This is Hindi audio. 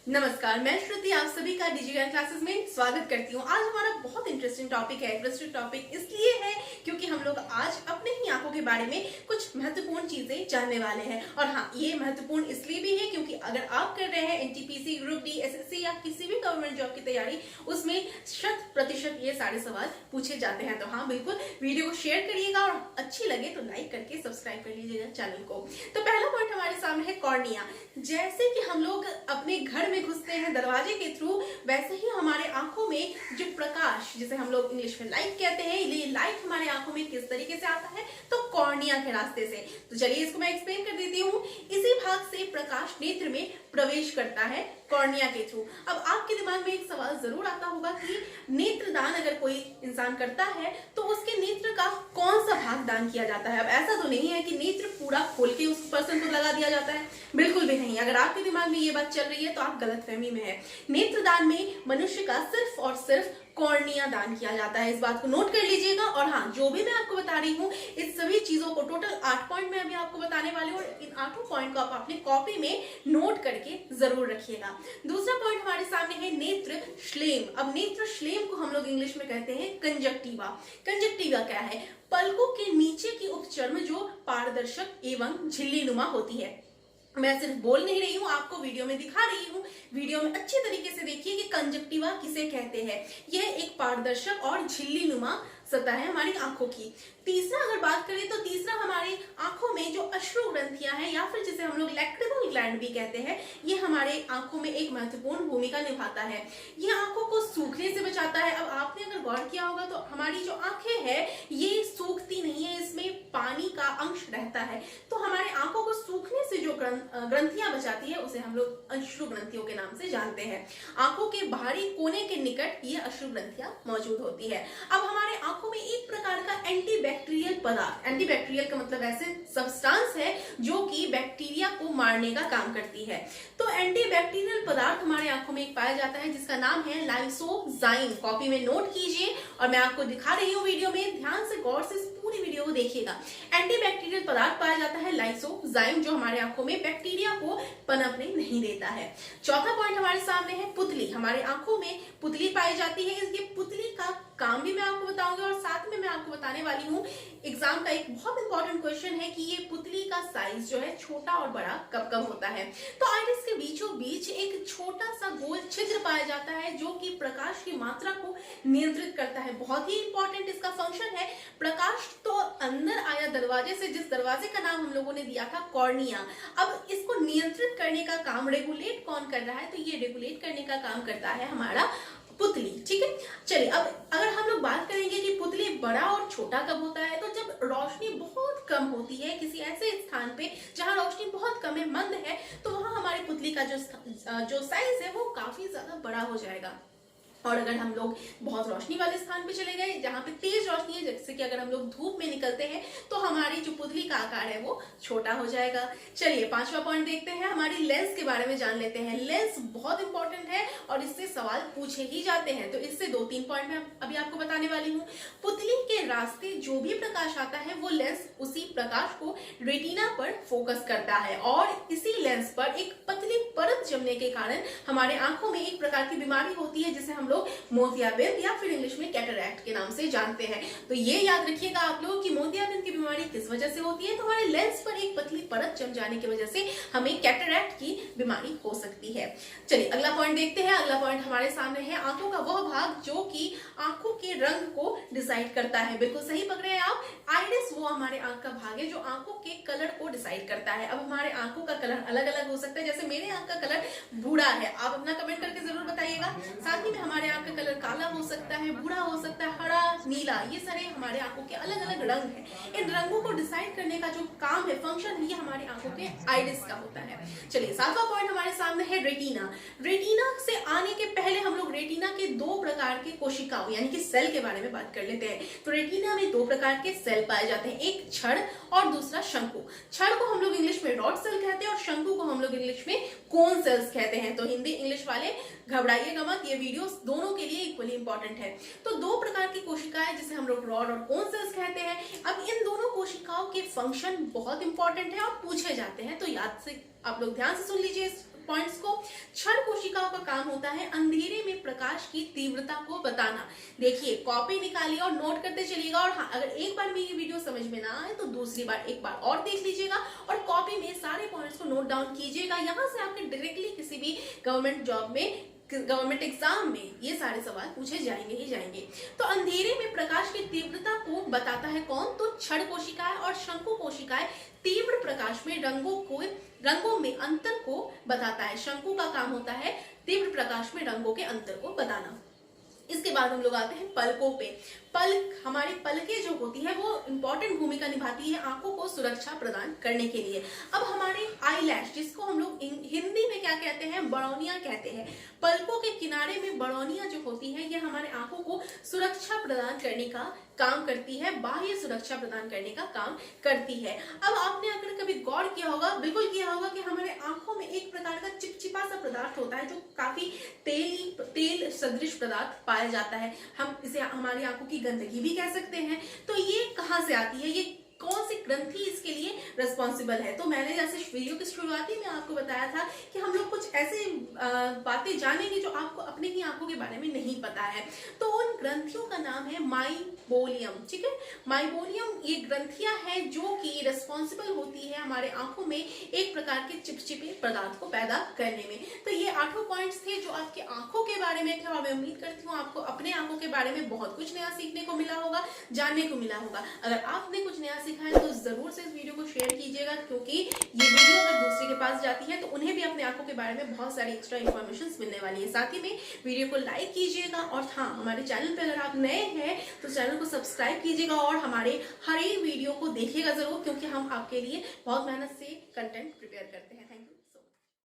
नमस्कार, मैं श्रुति आप सभी का डिजिटल क्लासेस में स्वागत करती हूँ। आज हमारा बहुत इंटरेस्टिंग टॉपिक है। इंटरेस्टिंग टॉपिक इसलिए है क्योंकि हम लोग आज अपने ही आंखों के बारे में कुछ महत्वपूर्ण चीजें जानने वाले हैं। और हाँ, ये महत्वपूर्ण इसलिए भी है क्योंकि अगर आप कर रहे हैं एनटीपीसी, ग्रुप डी, एसएससी या किसी भी गवर्नमेंट जॉब की तैयारी, उसमें 100% ये सारे सवाल पूछे जाते हैं। तो हाँ, बिल्कुल वीडियो को शेयर करिएगा और अच्छी लगे तो लाइक करके सब्सक्राइब कर लीजिएगा चैनल को। तो पहला पॉइंट हमारे सामने है कॉर्निया। जैसे कि हम लोग अपने घर में घुसते हैं दरवाजे के थ्रू, वैसे ही हमारे आंखों में जो प्रकाश, जिसे हम लोग इंग्लिश में लाइट कहते हैं, ये लाइट हमारे आंखों में किस तरीके से आता है? तो कॉर्निया के रास्ते से। तो चलिए इसको मैं एक्सप्लेन कर देती हूँ। इसी भाग से प्रकाश नेत्र में प्रवेश करता है कॉर्निया के थ्रू। अब आपके दिमाग में एक सवाल जरूर आता होगा कि नेत्रदान अगर कोई इंसान करता है तो उसके नेत्र का कौन सा भाग दान किया जाता है? अब ऐसा तो नहीं है कि नेत्र पूरा खोल के उस पर्सन को लगा दिया जाता है, बिल्कुल भी नहीं। अगर आपके दिमाग में ये बात चल रही है तो आप गलतफहमी में है। नेत्रदान में मनुष्य का सिर्फ और सिर्फ कॉर्निया दान किया जाता है। इस बात को नोट कर लीजिएगा। और हाँ, जो भी मैं आपको बता रही हूँ, इस सभी चीजों को टोटल 8 पॉइंट में अभी आपको बताने वाले हूँ और इन 8 पॉइंट को आप अपने कॉपी में नोट करके जरूर रखिएगा। दूसरा पॉइंट हमारे सामने है नेत्र श्लेम। अब नेत्र श्लेम को हम लोग इंग्लिश में कहते हैं कंजक्टिवा। कंजक्टिवा क्या है? पलकों के नीचे की उपचर्म जो पारदर्शक एवं झिल्लीनुमा होती है। मैं सिर्फ बोल नहीं रही हूँ, आपको वीडियो में दिखा रही हूँ। वीडियो में अच्छे तरीके से देखिए कि कंजक्टिवा किसे कहते हैं। यह एक पारदर्शक और झिल्लीनुमा सतह है हमारी आंखों की। तीसरा अगर बात करें तो तीसरा हमारी आंखों में जो अश्रु ग्रंथियां हैं या फिर जिसे हम लोग लैक्रिमल ग्लैंड भी कहते हैं, ये हमारे आंखों में एक महत्वपूर्ण भूमिका निभाता है। ये आंखों को सूखने से बचाता है। अब आपने अगर गौर किया होगा तो हमारी जो आंखें हैं ये सूखती नहीं है, इसमें पानी का अंश रहता है। तो हमारे आंखों को सूखने से जो ग्रंथियां बचाती है उसे हम लोग अश्रु ग्रंथियों के नाम से जानते हैं। आंखों के बाहरी कोने के निकट ये अश्रु ग्रंथियां मौजूद होती है। अब हमारे आंखों में एक प्रकार का एंटीबैक्टीरियल पदार्थ, एंटीबैक्टीरियल का मतलब ऐसे सब्सटेंस है जो कि बैक्टीरिया को मारने का काम करती है। तो एंटीबैक्टीरियल पदार्थ हमारे आंखों में एक पाया जाता है जिसका नाम है लाइसोजाइम। कॉपी में नोट कीजिए और मैं आपको दिखा रही हूँ वीडियो में, ध्यान से गौर से पूरी वीडियो को देखिएगा। एंटीबैक्टीरियल पदार्थ पाया जाता है लाइसोजाइम, जो हमारे आंखों में बैक्टीरिया को पनपने नहीं देता है। चौथा पॉइंट हमारे सामने है पुतली। हमारे आंखों में पुतली पाई जाती है। इसकी पुतली का काम भी मैं आपको बताऊंगी और साथ में मैं आपको बताने वाली हूँ एग्जाम का एक बहुत इंपॉर्टेंट क्वेश्चन है कि ये पुतली का साइज जो है छोटा और बड़ा कब कब होता है। तो आइरिस के बीचों बीच एक छोटा सा गोल छिद्र पाया जाता है जो कि प्रकाश की मात्रा को नियंत्रित करता है। बहुत ही इंपॉर्टेंट इसका फंक्शन है। प्रकाश तो अंदर आया दरवाजे से, जिस दरवाजे का नाम हम लोगों ने दिया था कॉर्निया। अब इसको नियंत्रित करने का काम, रेगुलेट कौन कर रहा है? तो ये रेगुलेट करने का काम करता है हमारा पुतली। ठीक है, चलिए अब अगर हम लोग बात करेंगे कि पुतली बड़ा और छोटा कब होता है, तो जब रोशनी बहुत कम होती है किसी ऐसे स्थान पे जहां रोशनी बहुत कम है, मंद है, तो वहां हमारी पुतली का जो साइज है वो काफी ज्यादा बड़ा हो जाएगा। और अगर हम लोग बहुत रोशनी वाले स्थान पे चले गए जहां पे तेज रोशनी है, जैसे कि अगर हम लोग धूप में निकलते हैं, तो हमारी जो पुतली का आकार है वो छोटा हो जाएगा। चलिए पांचवा पॉइंट देखते हैं, हमारी लेंस के बारे में जान लेते हैं। लेंस बहुत इंपॉर्टेंट है और इससे सवाल पूछे ही जाते हैं, तो इससे 2-3 पॉइंट मैं अभी आपको बताने वाली हूँ। पुतली के रास्ते जो भी प्रकाश आता है वो लेंस उसी प्रकाश को रेटिना पर फोकस करता है और इसी लेंस पर एक पतली परत जमने के कारण हमारे आंखों में एक प्रकार की बीमारी होती है जिसे हम मोतियाबिंद या फिर इंग्लिश में कैटरैक्ट के नाम से जानते हैं। तो ये याद रखिएगा आप लोग कि मोतियाबिंद की बीमारी किस वजह से होती है? तो हमारे लेंस पर एक पतली परत जम जाने की वजह से हमें कैटरैक्ट की बीमारी हो सकती है। चलिए अगला पॉइंट देखते हैं। अगला पॉइंट हमारे सामने है आंखों का वह भाग जो कि आंखों के रंग को डिसाइड करता है। बिल्कुल सही पकड़े हैं आप। आइरिस वो हमारे आंख का भाग है जो आंखों के कलर को डिसाइड करता है। अब हमारे आंखों का कलर अलग अलग हो सकता है, जैसे मेरे आंख का कलर भूरा है, आप अपना कमेंट करके जरूर बताइएगा। साथ ही में हमारे आंख का कलर काला हो सकता है, भूरा हो सकता है, हरा, नीला, ये सारे हमारे आंखों के अलग अलग रंग हैं। इन रंगों को डिसाइड करने का जो काम है, फंक्शन है, ये हमारी आंखों के आइरिस का होता है। चलिए सातवां पॉइंट हमारे सामने है रेटिना। रेटिना से आने के पहले हम लोग रेटिना के 2 प्रकार के कोशिकाओं यानी कि सेल के बारे में बात कर लेते हैं। तो रेटिना में 2 प्रकार के सेल पाए जाते हैं, एक छड़ और दूसरा शंकु। छड़ को हम लोग इंग्लिश में रॉड सेल कहते हैं और शंकु को हम लोग इंग्लिश में कोन सेल्स कहते हैं। तो हिंदी इंग्लिश वाले घबराइएगा मत, ये वीडियो दोनों के लिए इक्वली इंपॉर्टेंट है। तो 2 प्रकार की कोशिकाएं जिसे हम लोग रॉड और कोन सेल्स कहते हैं। अब इन दोनों कोशिकाओं के फंक्शन बहुत इंपॉर्टेंट है और पूछे जाते हैं, तो याद से आप लोग ध्यान से सुन लीजिए पॉइंट्स को। क्षण कोशिका कोशिकाओं का काम होता है अंधेरे में प्रकाश की तीव्रता को बताना। देखिए, कॉपी निकालिए और नोट करते चलिएगा, और हाँ, अगर एक बार में ये वीडियो समझ में ना आए तो दूसरी बार एक बार और देख लीजिएगा और कॉपी में सारे पॉइंट्स को नोट डाउन कीजिएगा। यहाँ से आपके डायरेक्टली किसी भी गवर्नमेंट जॉब में, गवर्नमेंट एग्जाम में ये सारे सवाल पूछे जाएंगे ही जाएंगे। तो अंधेरे में प्रकाश की तीव्रता को बताता है कौन? तो क्षण कोशिकाएं और शंकु कोशिकाएं तीव्र प्रकाश में रंगों में अंतर को बताता है। शंकु का काम होता है तीव्र प्रकाश में रंगों के अंतर को बताना। इसके बाद हम लोग आते हैं पलकों पे। पलक, हमारी पलकें जो होती है वो इंपॉर्टेंट भूमिका निभाती है आंखों को सुरक्षा प्रदान करने के लिए। अब हमारे आईलैश, जिसको हम लोग हिंदी में क्या कहते हैं? बड़ौनियां कहते हैं। पलकों के किनारे में बड़ौनियां जो होती है ये हमारे आंखों को सुरक्षा प्रदान करने का काम करती है, बाह्य सुरक्षा प्रदान करने का काम करती है। अब आपने अगर कभी गौर किया होगा, बिल्कुल किया होगा, कि हमारे आंखों में एक प्रकार का चिपचिपा सा पदार्थ होता है जो काफी तेल सदृश पदार्थ पाया जाता है। हम इसे हमारी आंखों की गंदगी भी कह सकते हैं। तो ये कहाँ से आती है? ये कौन सी ग्रंथि इसके लिए रिस्पॉन्सिबल है? तो मैंने जैसे वीडियो की शुरुआती में आपको बताया था कि हम लोग कुछ ऐसे बातें जानेंगे जो आपको अपने ही आंखों के बारे में नहीं पता है। तो उन ग्रंथियों का नाम है माइबोलियम। ठीक है, माइबोलियम ये ग्रंथियां हैं जो कि रिस्पॉन्सिबल होती है हमारे आंखों में एक प्रकार के चिपचिपे पदार्थ को पैदा करने में। तो ये 8 पॉइंट्स थे जो आपके आंखों के बारे में थे, और मैं उम्मीद करती हूँ आपको अपने आंखों के बारे में बहुत कुछ नया सीखने को मिला होगा, जानने को मिला होगा। अगर आपने कुछ नया सीखा है तो जरूर से इस वीडियो को शेयर कीजिएगा, क्योंकि ये वीडियो अगर दूसरे के पास जाती है तो उन्हें भी अपने आंखों के बारे में बहुत सारी एक्स्ट्रा इन्फॉर्मेशन मिलने वाली है। साथ ही में वीडियो को लाइक कीजिएगा, और हाँ, हमारे चैनल पे अगर आप नए हैं तो चैनल को सब्सक्राइब कीजिएगा और हमारे हर एक वीडियो को देखिएगा जरूर, क्योंकि हम आपके लिए बहुत मेहनत से कंटेंट प्रिपेयर करते हैं।